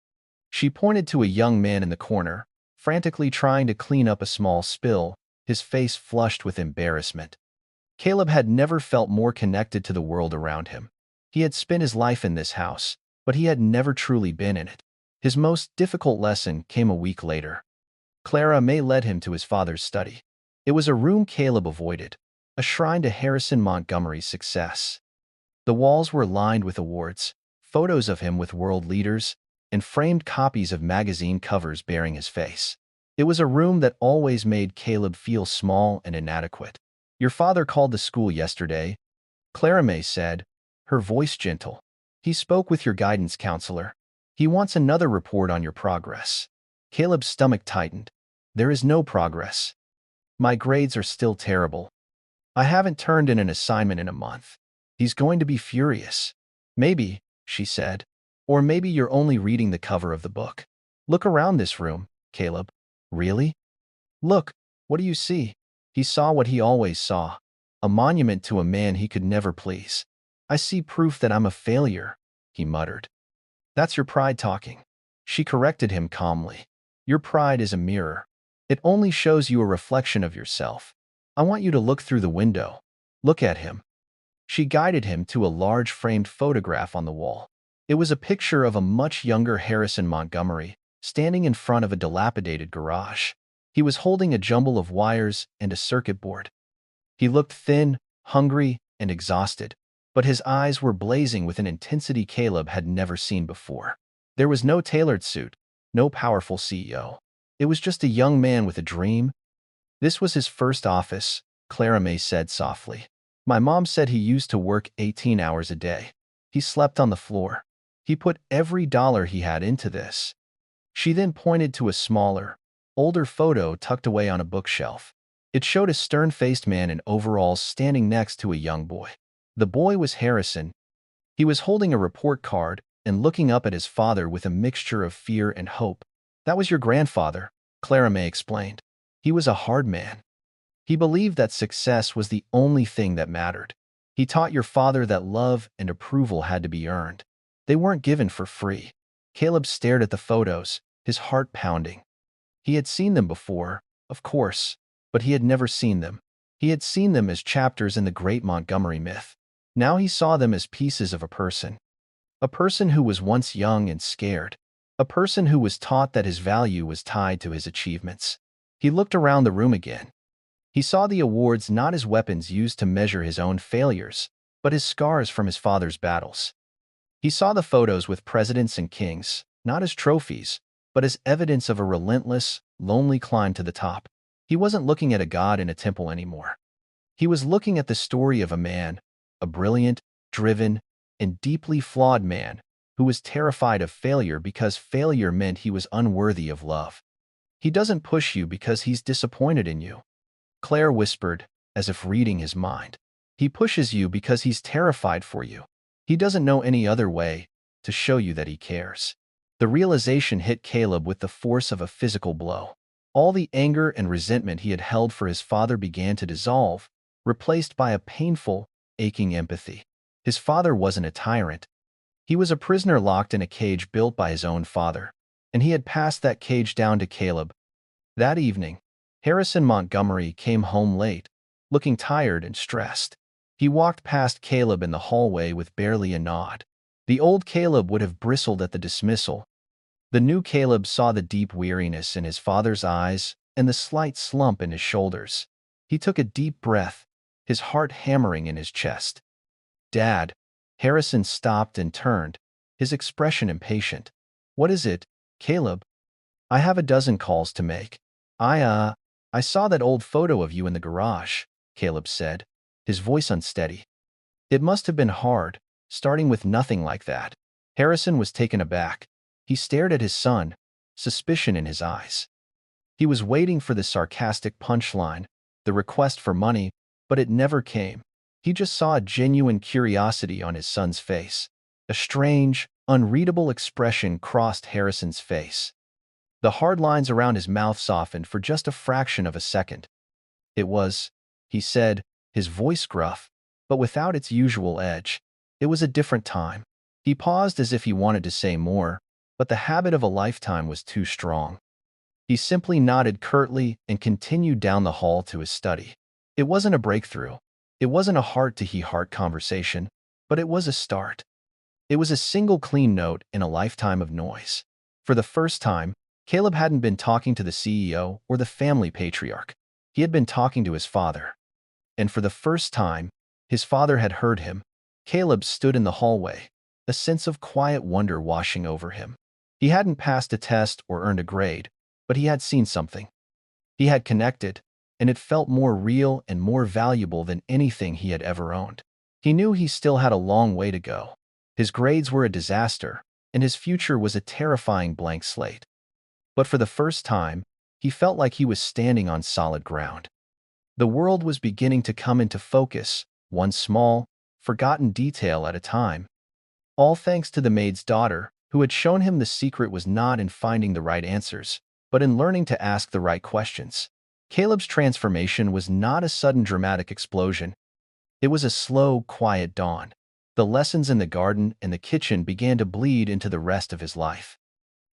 She pointed to a young man in the corner, frantically trying to clean up a small spill, his face flushed with embarrassment. Caleb had never felt more connected to the world around him. He had spent his life in this house, but he had never truly been in it. His most difficult lesson came a week later. Clara May led him to his father's study. It was a room Caleb avoided, a shrine to Harrison Montgomery's success. The walls were lined with awards, photos of him with world leaders, and framed copies of magazine covers bearing his face. It was a room that always made Caleb feel small and inadequate. "Your father called the school yesterday," Clara May said, her voice gentle. "He spoke with your guidance counselor. He wants another report on your progress." Caleb's stomach tightened. "There is no progress. My grades are still terrible. I haven't turned in an assignment in a month." "He's going to be furious." "Maybe," she said. "Or maybe you're only reading the cover of the book. Look around this room, Caleb." "Really?" "Look, what do you see?" He saw what he always saw, a monument to a man he could never please. "I see proof that I'm a failure," he muttered. "That's your pride talking." She corrected him calmly. "Your pride is a mirror. It only shows you a reflection of yourself. I want you to look through the window. Look at him." She guided him to a large framed photograph on the wall. It was a picture of a much younger Harrison Montgomery, standing in front of a dilapidated garage. He was holding a jumble of wires and a circuit board. He looked thin, hungry, and exhausted, but his eyes were blazing with an intensity Caleb had never seen before. There was no tailored suit, no powerful CEO. It was just a young man with a dream. "This was his first office," Clara May said softly. "My mom said he used to work 18 hours a day. He slept on the floor. He put every dollar he had into this." She then pointed to a smaller, older photo tucked away on a bookshelf. It showed a stern-faced man in overalls standing next to a young boy. The boy was Harrison. He was holding a report card and looking up at his father with a mixture of fear and hope. "That was your grandfather," Clara May explained. "He was a hard man. He believed that success was the only thing that mattered. He taught your father that love and approval had to be earned. They weren't given for free." Caleb stared at the photos, his heart pounding. He had seen them before, of course, but he had never seen them. He had seen them as chapters in the great Montgomery myth. Now he saw them as pieces of a person. A person who was once young and scared. A person who was taught that his value was tied to his achievements. He looked around the room again. He saw the awards not as weapons used to measure his own failures, but as scars from his father's battles. He saw the photos with presidents and kings, not as trophies, but as evidence of a relentless, lonely climb to the top. He wasn't looking at a god in a temple anymore. He was looking at the story of a man, a brilliant, driven, and deeply flawed man who was terrified of failure because failure meant he was unworthy of love. "He doesn't push you because he's disappointed in you," Claire whispered, as if reading his mind. "He pushes you because he's terrified for you. He doesn't know any other way to show you that he cares." The realization hit Caleb with the force of a physical blow. All the anger and resentment he had held for his father began to dissolve, replaced by a painful, aching empathy. His father wasn't a tyrant. He was a prisoner locked in a cage built by his own father, and he had passed that cage down to Caleb. That evening, Harrison Montgomery came home late, looking tired and stressed. He walked past Caleb in the hallway with barely a nod. The old Caleb would have bristled at the dismissal. The new Caleb saw the deep weariness in his father's eyes and the slight slump in his shoulders. He took a deep breath, his heart hammering in his chest. "Dad." Harrison stopped and turned, his expression impatient. "What is it, Caleb?" "I have a dozen calls to make. I saw that old photo of you in the garage," Caleb said, his voice unsteady. "It must have been hard, starting with nothing like that." Harrison was taken aback. He stared at his son, suspicion in his eyes. He was waiting for the sarcastic punchline, the request for money, but it never came. He just saw a genuine curiosity on his son's face. A strange, unreadable expression crossed Harrison's face. The hard lines around his mouth softened for just a fraction of a second. "It was," he said, his voice gruff, but without its usual edge. "It was a different time." He paused as if he wanted to say more, but the habit of a lifetime was too strong. He simply nodded curtly and continued down the hall to his study. It wasn't a breakthrough. It wasn't a heart-to-heart conversation, but it was a start. It was a single clean note in a lifetime of noise. For the first time, Caleb hadn't been talking to the CEO or the family patriarch. He had been talking to his father. And for the first time, his father had heard him. Caleb stood in the hallway, a sense of quiet wonder washing over him. He hadn't passed a test or earned a grade, but he had seen something. He had connected, and it felt more real and more valuable than anything he had ever owned. He knew he still had a long way to go. His grades were a disaster, and his future was a terrifying blank slate. But for the first time, he felt like he was standing on solid ground. The world was beginning to come into focus, one small, forgotten detail at a time. All thanks to the maid's daughter, who had shown him the secret was not in finding the right answers, but in learning to ask the right questions. Caleb's transformation was not a sudden dramatic explosion. It was a slow, quiet dawn. The lessons in the garden and the kitchen began to bleed into the rest of his life,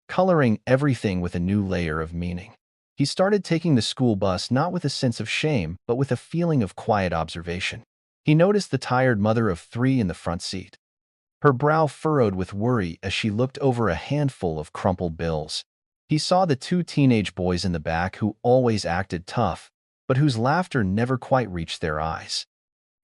coloring everything with a new layer of meaning. He started taking the school bus not with a sense of shame, but with a feeling of quiet observation. He noticed the tired mother of 3 in the front seat, her brow furrowed with worry as she looked over a handful of crumpled bills. He saw the 2 teenage boys in the back who always acted tough, but whose laughter never quite reached their eyes.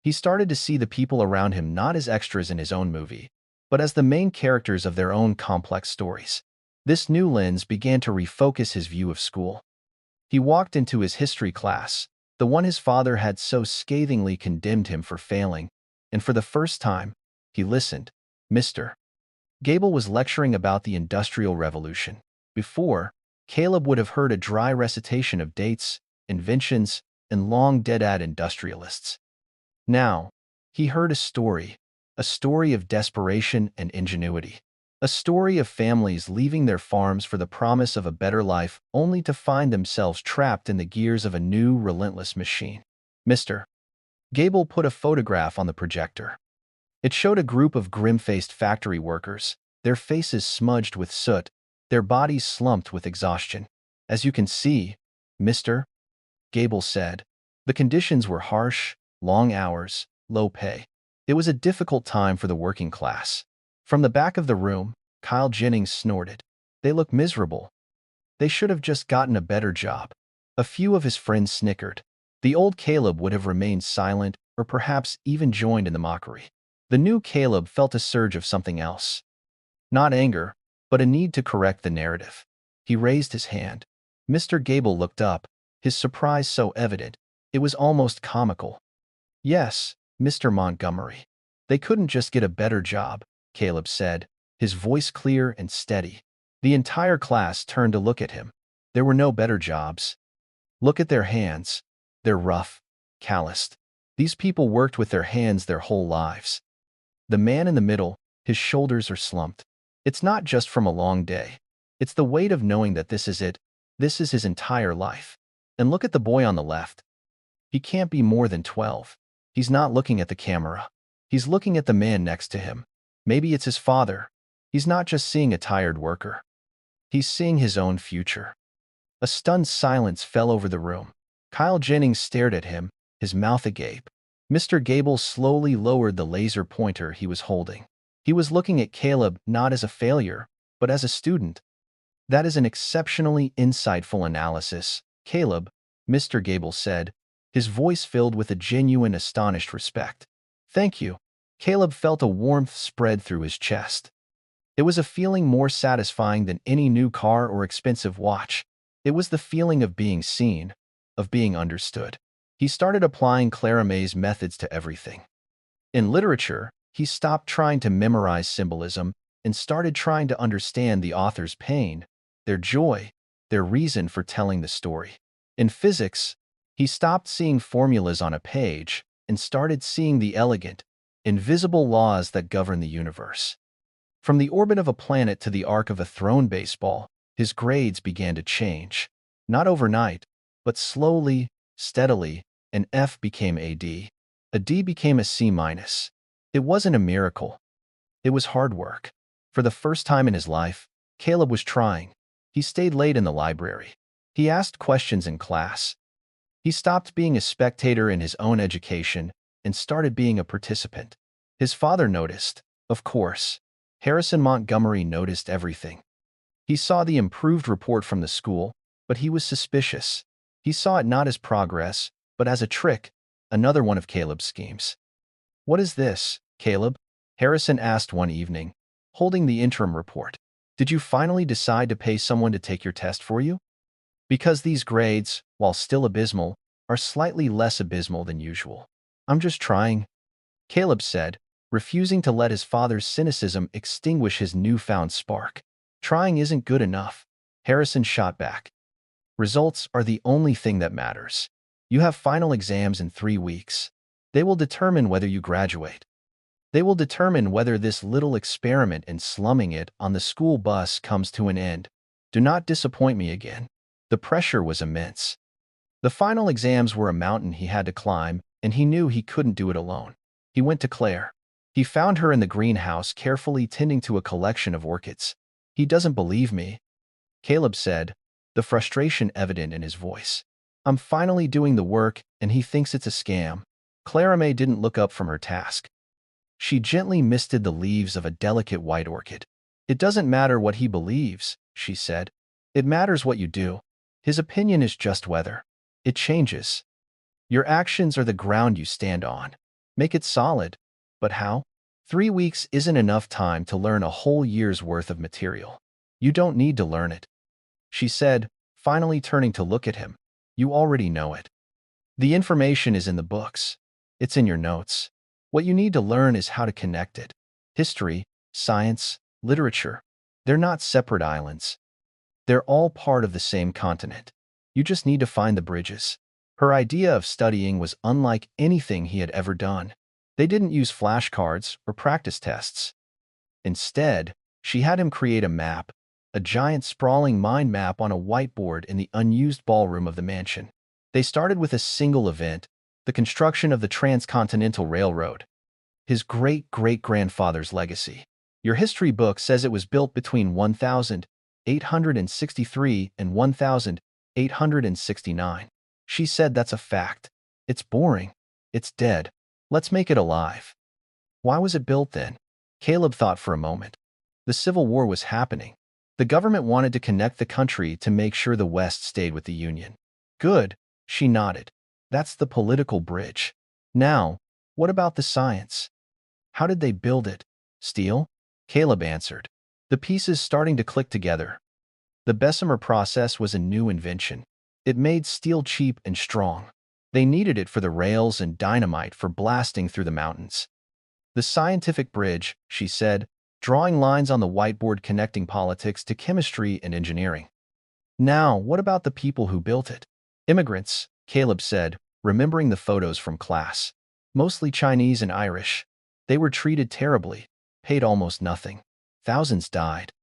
He started to see the people around him not as extras in his own movie, but as the main characters of their own complex stories. This new lens began to refocus his view of school. He walked into his history class, the one his father had so scathingly condemned him for failing, and for the first time, he listened. Mr. Gable was lecturing about the Industrial Revolution. Before, Caleb would have heard a dry recitation of dates, inventions, and long dead-ad industrialists. Now, he heard a story of desperation and ingenuity. A story of families leaving their farms for the promise of a better life only to find themselves trapped in the gears of a new, relentless machine. Mr. Gable put a photograph on the projector. It showed a group of grim-faced factory workers, their faces smudged with soot, their bodies slumped with exhaustion. As you can see, Mr. Gable said, the conditions were harsh, long hours, low pay. It was a difficult time for the working class. From the back of the room, Kyle Jennings snorted. They look miserable. They should have just gotten a better job. A few of his friends snickered. The old Caleb would have remained silent or perhaps even joined in the mockery. The new Caleb felt a surge of something else. Not anger, but a need to correct the narrative. He raised his hand. Mr. Gable looked up, his surprise so evident, it was almost comical. Yes, Mr. Montgomery. They couldn't just get a better job, Caleb said, his voice clear and steady. The entire class turned to look at him. There were no better jobs. Look at their hands. They're rough, calloused. These people worked with their hands their whole lives. The man in the middle, his shoulders are slumped. It's not just from a long day. It's the weight of knowing that this is it. This is his entire life. And look at the boy on the left. He can't be more than 12. He's not looking at the camera. He's looking at the man next to him. Maybe it's his father. He's not just seeing a tired worker. He's seeing his own future. A stunned silence fell over the room. Kyle Jennings stared at him, his mouth agape. Mr. Gable slowly lowered the laser pointer he was holding. He was looking at Caleb not as a failure, but as a student. That is an exceptionally insightful analysis, Caleb, Mr. Gable said, his voice filled with a genuine astonished respect. Thank you. Caleb felt a warmth spread through his chest. It was a feeling more satisfying than any new car or expensive watch. It was the feeling of being seen, of being understood. He started applying Clara May's methods to everything. In literature, he stopped trying to memorize symbolism and started trying to understand the author's pain, their joy, their reason for telling the story. In physics, he stopped seeing formulas on a page and started seeing the elegant, invisible laws that govern the universe. From the orbit of a planet to the arc of a thrown baseball, his grades began to change. Not overnight, but slowly, steadily, an F became a D. A D became a C-. It wasn't a miracle. It was hard work. For the first time in his life, Caleb was trying. He stayed late in the library. He asked questions in class. He stopped being a spectator in his own education and started being a participant. His father noticed, of course. Harrison Montgomery noticed everything. He saw the improved report from the school, but he was suspicious. He saw it not as progress, but as a trick, another one of Caleb's schemes. "What is this, Caleb?" Harrison asked one evening, holding the interim report. "Did you finally decide to pay someone to take your test for you? Because these grades, while still abysmal, are slightly less abysmal than usual." "I'm just trying," Caleb said, refusing to let his father's cynicism extinguish his newfound spark. "Trying isn't good enough," Harrison shot back. "Results are the only thing that matters. You have final exams in 3 weeks. They will determine whether you graduate. They will determine whether this little experiment in slumming it on the school bus comes to an end. Do not disappoint me again." The pressure was immense. The final exams were a mountain he had to climb, and he knew he couldn't do it alone. He went to Claire. He found her in the greenhouse carefully tending to a collection of orchids. "He doesn't believe me," Caleb said, the frustration evident in his voice. "I'm finally doing the work, and he thinks it's a scam." Maid didn't look up from her task. She gently misted the leaves of a delicate white orchid. "It doesn't matter what he believes," she said. "It matters what you do. His opinion is just weather. It changes. Your actions are the ground you stand on. Make it solid." "But how?" 3 weeks isn't enough time to learn a whole year's worth of material. "You don't need to learn it," she said, finally turning to look at him. "You already know it. The information is in the books. It's in your notes. What you need to learn is how to connect it. History, science, literature, they're not separate islands. They're all part of the same continent. You just need to find the bridges." Her idea of studying was unlike anything he had ever done. They didn't use flashcards or practice tests. Instead, she had him create a map, a giant sprawling mind map on a whiteboard in the unused ballroom of the mansion. They started with a single event, the construction of the Transcontinental Railroad, his great-great-grandfather's legacy. "Your history book says it was built between 1863 and 1869. She said that's a fact. "It's boring. It's dead. Let's make it alive." "Why was it built then?" Caleb thought for a moment. The Civil War was happening. The government wanted to connect the country to make sure the West stayed with the Union. "Good," she nodded. "That's the political bridge. Now, what about the science? How did they build it?" "Steel?" Caleb answered. The pieces starting to click together. The Bessemer process was a new invention. It made steel cheap and strong. They needed it for the rails and dynamite for blasting through the mountains. "The scientific bridge," she said, drawing lines on the whiteboard connecting politics to chemistry and engineering. "Now, what about the people who built it?" "Immigrants," Caleb said, remembering the photos from class. "Mostly Chinese and Irish. They were treated terribly, paid almost nothing. Thousands died."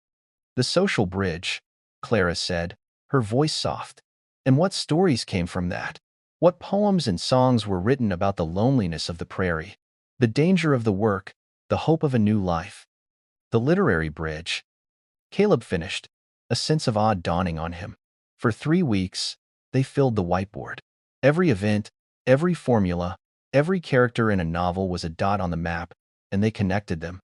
"The social bridge," Clara said, her voice soft. "And what stories came from that? What poems and songs were written about the loneliness of the prairie, the danger of the work, the hope of a new life?" "The literary bridge," Caleb finished, a sense of awe dawning on him. For 3 weeks, they filled the whiteboard. Every event, every formula, every character in a novel was a dot on the map, and they connected them.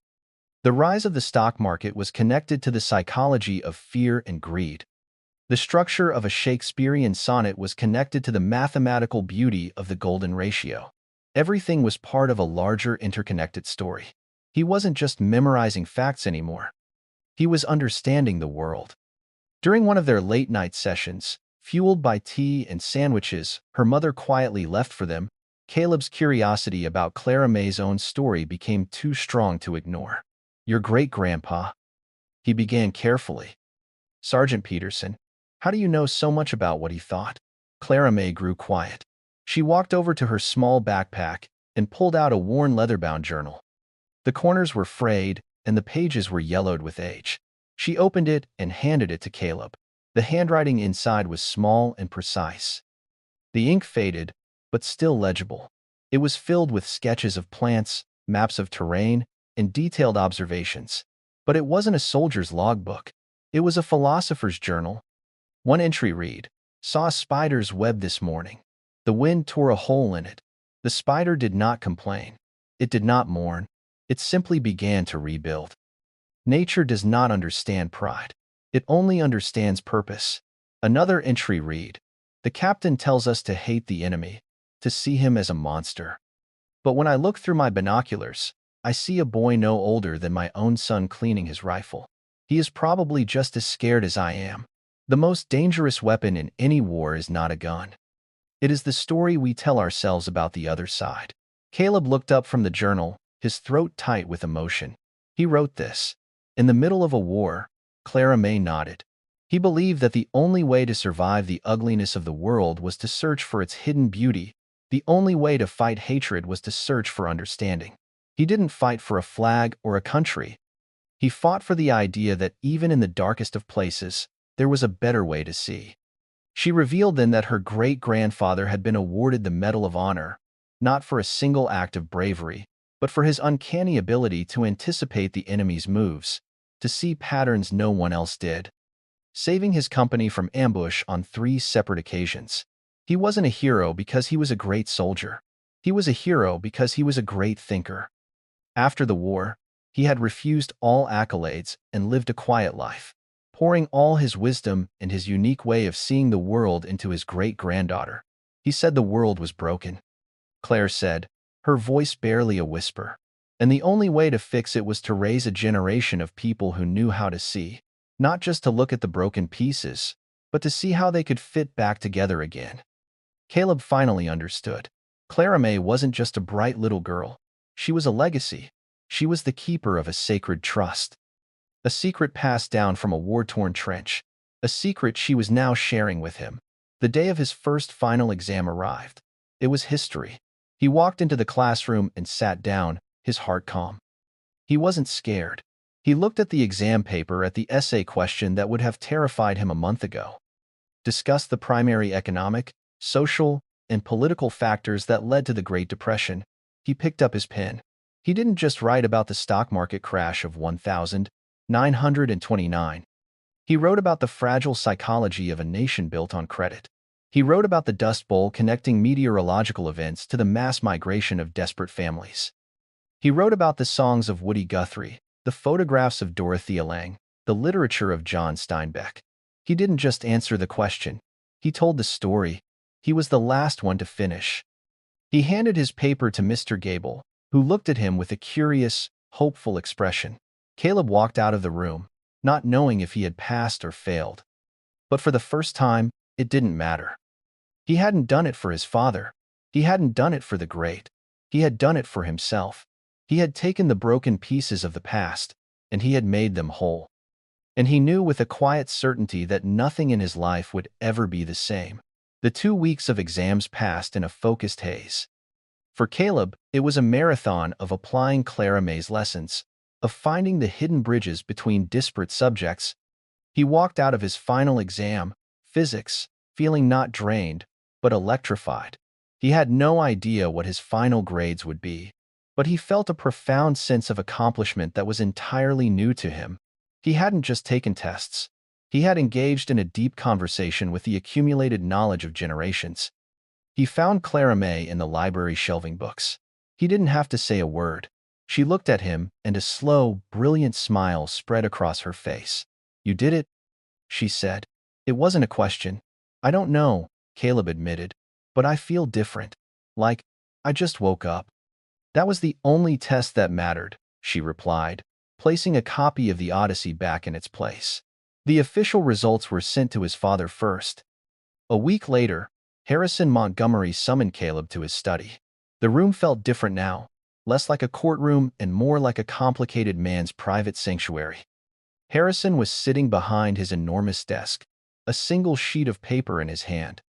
The rise of the stock market was connected to the psychology of fear and greed. The structure of a Shakespearean sonnet was connected to the mathematical beauty of the golden ratio. Everything was part of a larger interconnected story. He wasn't just memorizing facts anymore. He was understanding the world. During one of their late-night sessions, fueled by tea and sandwiches her mother quietly left for them, Caleb's curiosity about Clara May's own story became too strong to ignore. "Your great-grandpa," he began carefully. "Sergeant Peterson. How do you know so much about what he thought?" Clara May grew quiet. She walked over to her small backpack and pulled out a worn leather-bound journal. The corners were frayed, and the pages were yellowed with age. She opened it and handed it to Caleb. The handwriting inside was small and precise. The ink faded, but still legible. It was filled with sketches of plants, maps of terrain, and detailed observations. But it wasn't a soldier's logbook. It was a philosopher's journal. One entry read, "Saw a spider's web this morning. The wind tore a hole in it. The spider did not complain. It did not mourn. It simply began to rebuild." Nature does not understand pride. It only understands purpose. Another entry read, "The captain tells us to hate the enemy, to see him as a monster. But when I look through my binoculars, I see a boy no older than my own son cleaning his rifle. He is probably just as scared as I am. The most dangerous weapon in any war is not a gun. It is the story we tell ourselves about the other side." Caleb looked up from the journal, his throat tight with emotion. He wrote this. In the middle of a war, Clara May nodded. He believed that the only way to survive the ugliness of the world was to search for its hidden beauty. The only way to fight hatred was to search for understanding. He didn't fight for a flag or a country. He fought for the idea that even in the darkest of places, there was a better way to see. She revealed then that her great-grandfather had been awarded the Medal of Honor, not for a single act of bravery, but for his uncanny ability to anticipate the enemy's moves, to see patterns no one else did, saving his company from ambush on 3 separate occasions. He wasn't a hero because he was a great soldier. He was a hero because he was a great thinker. After the war, he had refused all accolades and lived a quiet life, pouring all his wisdom and his unique way of seeing the world into his great-granddaughter. He said the world was broken. Claire said, her voice barely a whisper. And the only way to fix it was to raise a generation of people who knew how to see, not just to look at the broken pieces, but to see how they could fit back together again. Caleb finally understood. Clara May wasn't just a bright little girl. She was a legacy. She was the keeper of a sacred trust. A secret passed down from a war-torn trench. A secret she was now sharing with him. The day of his first final exam arrived. It was history. He walked into the classroom and sat down, his heart calm. He wasn't scared. He looked at the exam paper at the essay question that would have terrified him a month ago. Discussed the primary economic, social, and political factors that led to the Great Depression. He picked up his pen. He didn't just write about the stock market crash of 1929. He wrote about the fragile psychology of a nation built on credit. He wrote about the Dust Bowl connecting meteorological events to the mass migration of desperate families. He wrote about the songs of Woody Guthrie, the photographs of Dorothea Lange, the literature of John Steinbeck. He didn't just answer the question. He told the story. He was the last one to finish. He handed his paper to Mr. Gable, who looked at him with a curious, hopeful expression. Caleb walked out of the room, not knowing if he had passed or failed. But for the first time, it didn't matter. He hadn't done it for his father. He hadn't done it for the great. He had done it for himself. He had taken the broken pieces of the past, and he had made them whole. And he knew with a quiet certainty that nothing in his life would ever be the same. The 2 weeks of exams passed in a focused haze. For Caleb, it was a marathon of applying Clara May's lessons, of finding the hidden bridges between disparate subjects. He walked out of his final exam, physics, feeling not drained, but electrified. He had no idea what his final grades would be, but he felt a profound sense of accomplishment that was entirely new to him. He hadn't just taken tests. He had engaged in a deep conversation with the accumulated knowledge of generations. He found Clara May in the library shelving books. He didn't have to say a word. She looked at him, and a slow, brilliant smile spread across her face. "You did it," she said. "It wasn't a question." "I don't know," Caleb admitted, "but I feel different. Like, I just woke up." "That was the only test that mattered," she replied, placing a copy of the Odyssey back in its place. The official results were sent to his father first. A week later, Harrison Montgomery summoned Caleb to his study. The room felt different now, less like a courtroom and more like a complicated man's private sanctuary. Harrison was sitting behind his enormous desk, a single sheet of paper in his hand.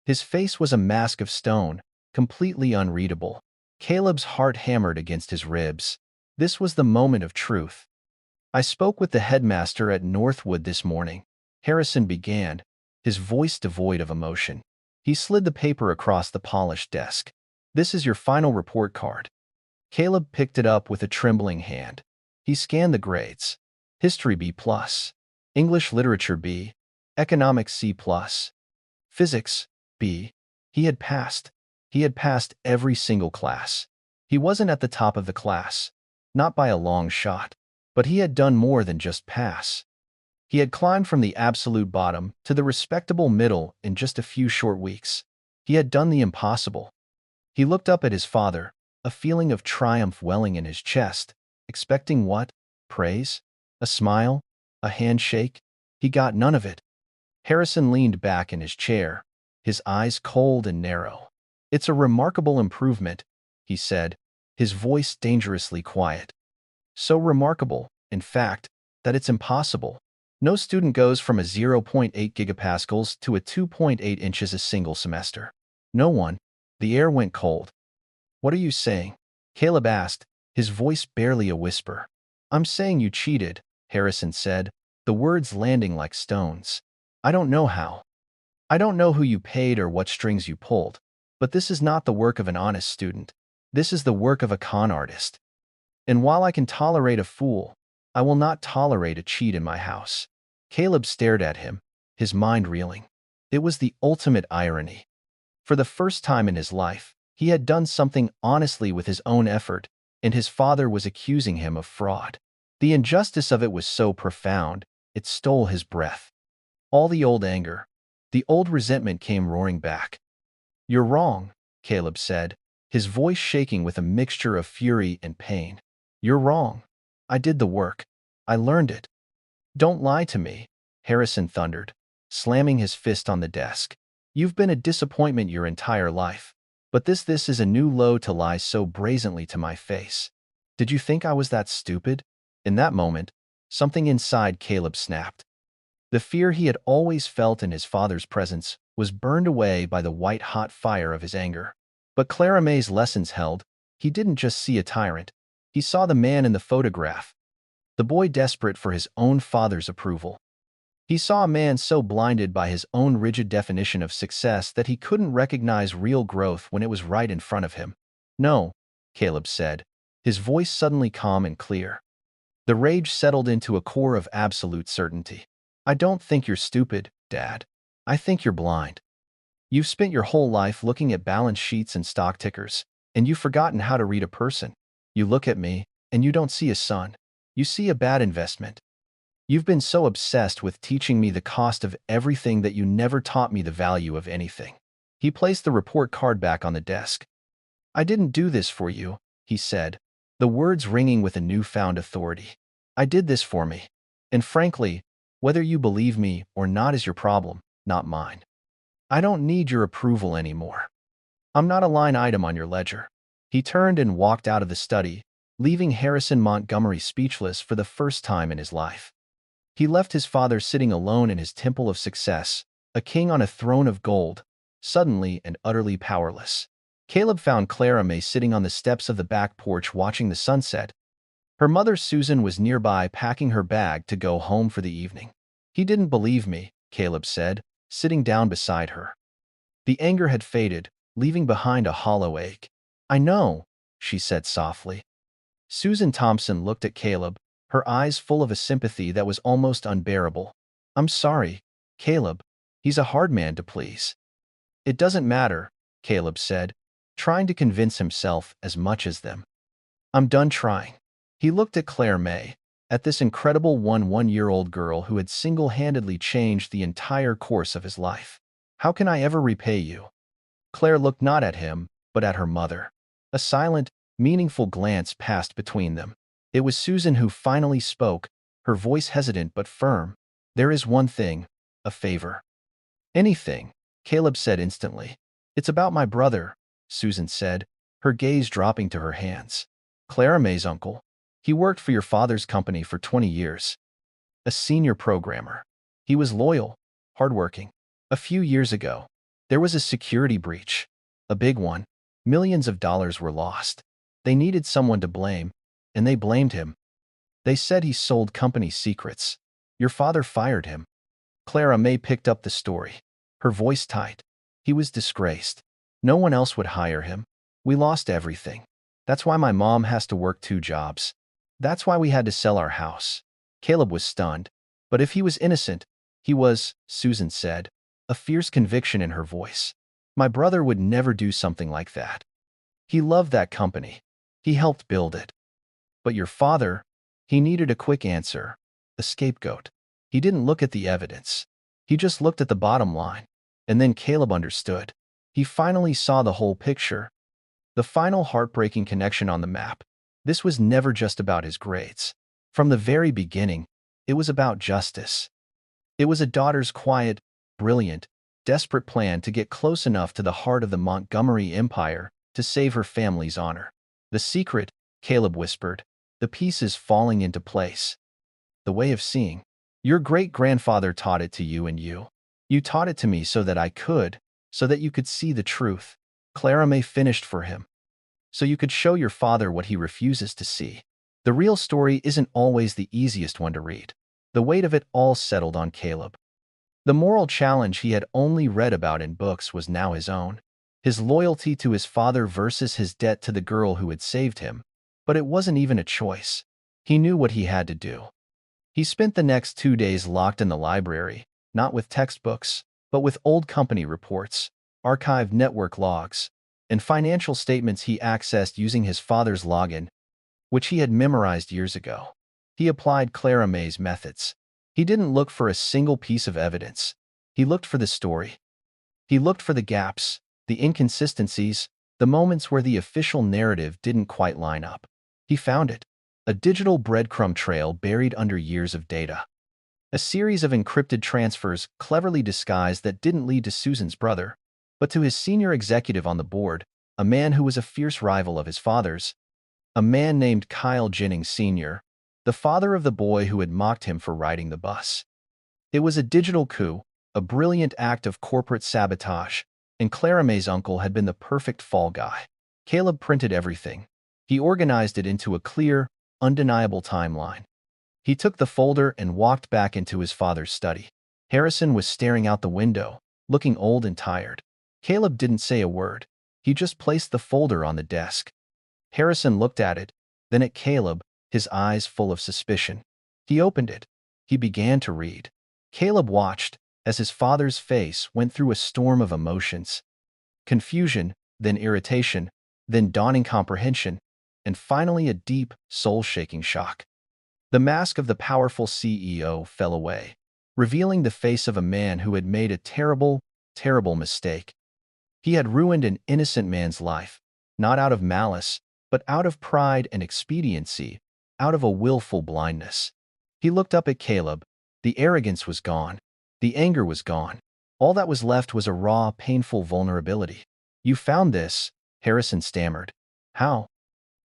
His face was a mask of stone, completely unreadable. Caleb's heart hammered against his ribs. This was the moment of truth. "I spoke with the headmaster at Northwood this morning," Harrison began, his voice devoid of emotion. He slid the paper across the polished desk. "This is your final report card." Caleb picked it up with a trembling hand. He scanned the grades. History B+, English Literature B, Economics C+, Physics B. He had passed. He had passed every single class. He wasn't at the top of the class, not by a long shot, but he had done more than just pass. He had climbed from the absolute bottom to the respectable middle in just a few short weeks. He had done the impossible. He looked up at his father, a feeling of triumph welling in his chest, expecting what? Praise? A smile? A handshake? He got none of it. Harrison leaned back in his chair, his eyes cold and narrow. "It's a remarkable improvement," he said, his voice dangerously quiet. "So remarkable, in fact, that it's impossible. No student goes from a 0.8 gigapascals to a 2.8 inches a single semester. No one." The air went cold. "What are you saying?" Caleb asked, his voice barely a whisper. "I'm saying you cheated," Harrison said, the words landing like stones. "I don't know how. I don't know who you paid or what strings you pulled, but this is not the work of an honest student. This is the work of a con artist. And while I can tolerate a fool, I will not tolerate a cheat in my house." Caleb stared at him, his mind reeling. It was the ultimate irony. For the first time in his life, he had done something honestly with his own effort, and his father was accusing him of fraud. The injustice of it was so profound, it stole his breath. All the old anger, the old resentment came roaring back. "You're wrong," Caleb said, his voice shaking with a mixture of fury and pain. "You're wrong. I did the work. I learned it." "Don't lie to me," Harrison thundered, slamming his fist on the desk. "You've been a disappointment your entire life, but this is a new low to lie so brazenly to my face. Did you think I was that stupid?" In that moment, something inside Caleb snapped. The fear he had always felt in his father's presence was burned away by the white-hot fire of his anger. But Clara May's lessons held. He didn't just see a tyrant. He saw the man in the photograph, the boy desperate for his own father's approval. He saw a man so blinded by his own rigid definition of success that he couldn't recognize real growth when it was right in front of him. "No," Caleb said, his voice suddenly calm and clear. The rage settled into a core of absolute certainty. "I don't think you're stupid, Dad. I think you're blind. You've spent your whole life looking at balance sheets and stock tickers, and you've forgotten how to read a person. You look at me, and you don't see a son. You see a bad investment. You've been so obsessed with teaching me the cost of everything that you never taught me the value of anything." He placed the report card back on the desk. "I didn't do this for you," he said, the words ringing with a newfound authority. "I did this for me. And frankly, whether you believe me or not is your problem, not mine. I don't need your approval anymore. I'm not a line item on your ledger." He turned and walked out of the study, leaving Harrison Montgomery speechless for the first time in his life. He left his father sitting alone in his temple of success, a king on a throne of gold, suddenly and utterly powerless. Caleb found Clara May sitting on the steps of the back porch watching the sunset. Her mother Susan was nearby packing her bag to go home for the evening. "He didn't believe me," Caleb said, sitting down beside her. The anger had faded, leaving behind a hollow ache. "I know," she said softly. Susan Thompson looked at Caleb, her eyes full of a sympathy that was almost unbearable. "I'm sorry, Caleb. He's a hard man to please." "It doesn't matter," Caleb said, trying to convince himself as much as them. "I'm done trying." He looked at Claire May, at this incredible one-year-old girl who had single-handedly changed the entire course of his life. "How can I ever repay you?" Claire looked not at him, but at her mother. A silent, meaningful glance passed between them. It was Susan who finally spoke, her voice hesitant but firm. "There is one thing, a favor." "Anything," Caleb said instantly. "It's about my brother," Susan said, her gaze dropping to her hands. "Clara May's uncle. He worked for your father's company for 20 years. A senior programmer. He was loyal, hardworking. A few years ago, there was a security breach. A big one. Millions of dollars were lost. They needed someone to blame, and they blamed him. They said he sold company secrets. Your father fired him." Clara May picked up the story, her voice tight. "He was disgraced. No one else would hire him. We lost everything. That's why my mom has to work 2 jobs. That's why we had to sell our house." Caleb was stunned. "But if he was innocent, he was," Susan said, a fierce conviction in her voice. "My brother would never do something like that. He loved that company. He helped build it. But your father," he needed a quick answer, a scapegoat. He didn't look at the evidence. He just looked at the bottom line. And then Caleb understood. He finally saw the whole picture. The final heartbreaking connection on the map. This was never just about his grades. From the very beginning, it was about justice. It was a daughter's quiet, brilliant, desperate plan to get close enough to the heart of the Montgomery Empire to save her family's honor. The secret, Caleb whispered, the pieces falling into place. The way of seeing. Your great-grandfather taught it to you and you. You taught it to me so that so that you could see the truth. Clara May finished for him. So you could show your father what he refuses to see. The real story isn't always the easiest one to read. The weight of it all settled on Caleb. The moral challenge he had only read about in books was now his own. His loyalty to his father versus his debt to the girl who had saved him. But it wasn't even a choice. He knew what he had to do. He spent the next 2 days locked in the library, not with textbooks, but with old company reports, archived network logs, and financial statements he accessed using his father's login, which he had memorized years ago. He applied Clara May's methods. He didn't look for a single piece of evidence. He looked for the story. He looked for the gaps, the inconsistencies, the moments where the official narrative didn't quite line up. He found it. A digital breadcrumb trail buried under years of data. A series of encrypted transfers cleverly disguised that didn't lead to Susan's brother, but to his senior executive on the board, a man who was a fierce rival of his father's, a man named Kyle Jennings Sr., the father of the boy who had mocked him for riding the bus. It was a digital coup, a brilliant act of corporate sabotage, and Clara May's uncle had been the perfect fall guy. Caleb printed everything. He organized it into a clear, undeniable timeline. He took the folder and walked back into his father's study. Harrison was staring out the window, looking old and tired. Caleb didn't say a word. He just placed the folder on the desk. Harrison looked at it, then at Caleb, his eyes full of suspicion. He opened it. He began to read. Caleb watched as his father's face went through a storm of emotions. Confusion, then irritation, then dawning comprehension, and finally a deep, soul-shaking shock. The mask of the powerful CEO fell away, revealing the face of a man who had made a terrible, terrible mistake. He had ruined an innocent man's life, not out of malice, but out of pride and expediency, out of a willful blindness. He looked up at Caleb. The arrogance was gone. The anger was gone. All that was left was a raw, painful vulnerability. "You found this," Harrison stammered. "How?"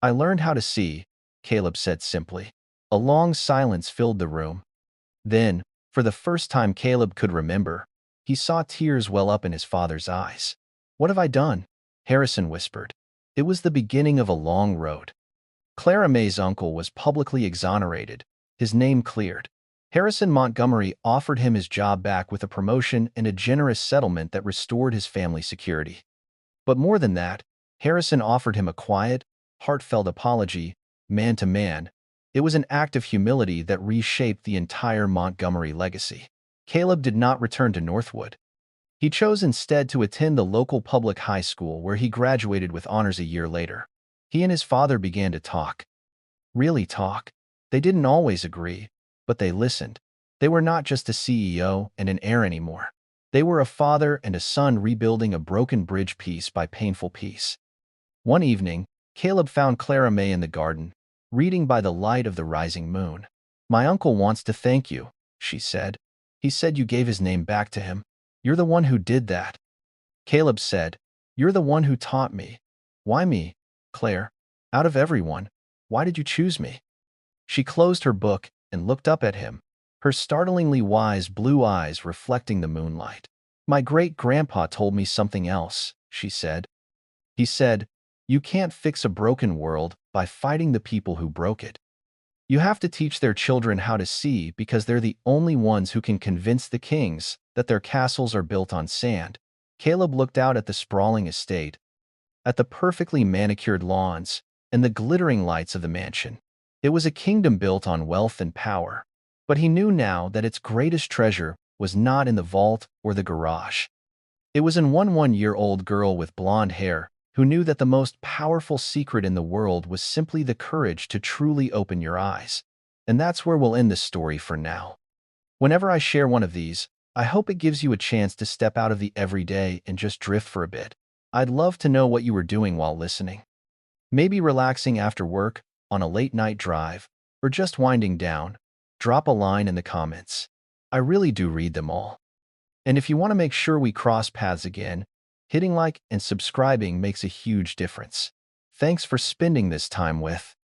"I learned how to see," Caleb said simply. A long silence filled the room. Then, for the first time Caleb could remember, he saw tears well up in his father's eyes. "What have I done?" Harrison whispered. It was the beginning of a long road. Clara May's uncle was publicly exonerated, his name cleared. Harrison Montgomery offered him his job back with a promotion and a generous settlement that restored his family security. But more than that, Harrison offered him a quiet, heartfelt apology, man to man. It was an act of humility that reshaped the entire Montgomery legacy. Caleb did not return to Northwood. He chose instead to attend the local public high school where he graduated with honors a year later. He and his father began to talk. Really talk. They didn't always agree, but they listened. They were not just a CEO and an heir anymore. They were a father and a son rebuilding a broken bridge piece by painful piece. One evening, Caleb found Clara May in the garden, reading by the light of the rising moon. "My uncle wants to thank you," she said. "He said you gave his name back to him. You're the one who did that." Caleb said, "You're the one who taught me." "Why me, Claire? Out of everyone, why did you choose me?" She closed her book and looked up at him, her startlingly wise blue eyes reflecting the moonlight. "My great-grandpa told me something else," she said. "He said, you can't fix a broken world by fighting the people who broke it. You have to teach their children how to see because they're the only ones who can convince the kings that their castles are built on sand." Caleb looked out at the sprawling estate, at the perfectly manicured lawns, and the glittering lights of the mansion. It was a kingdom built on wealth and power, but he knew now that its greatest treasure was not in the vault or the garage. It was in one one-year-old girl with blonde hair who knew that the most powerful secret in the world was simply the courage to truly open your eyes. And that's where we'll end this story for now. Whenever I share one of these, I hope it gives you a chance to step out of the everyday and just drift for a bit. I'd love to know what you were doing while listening. Maybe relaxing after work, on a late-night drive, or just winding down. Drop a line in the comments. I really do read them all. And if you want to make sure we cross paths again, hitting like and subscribing makes a huge difference. Thanks for spending this time with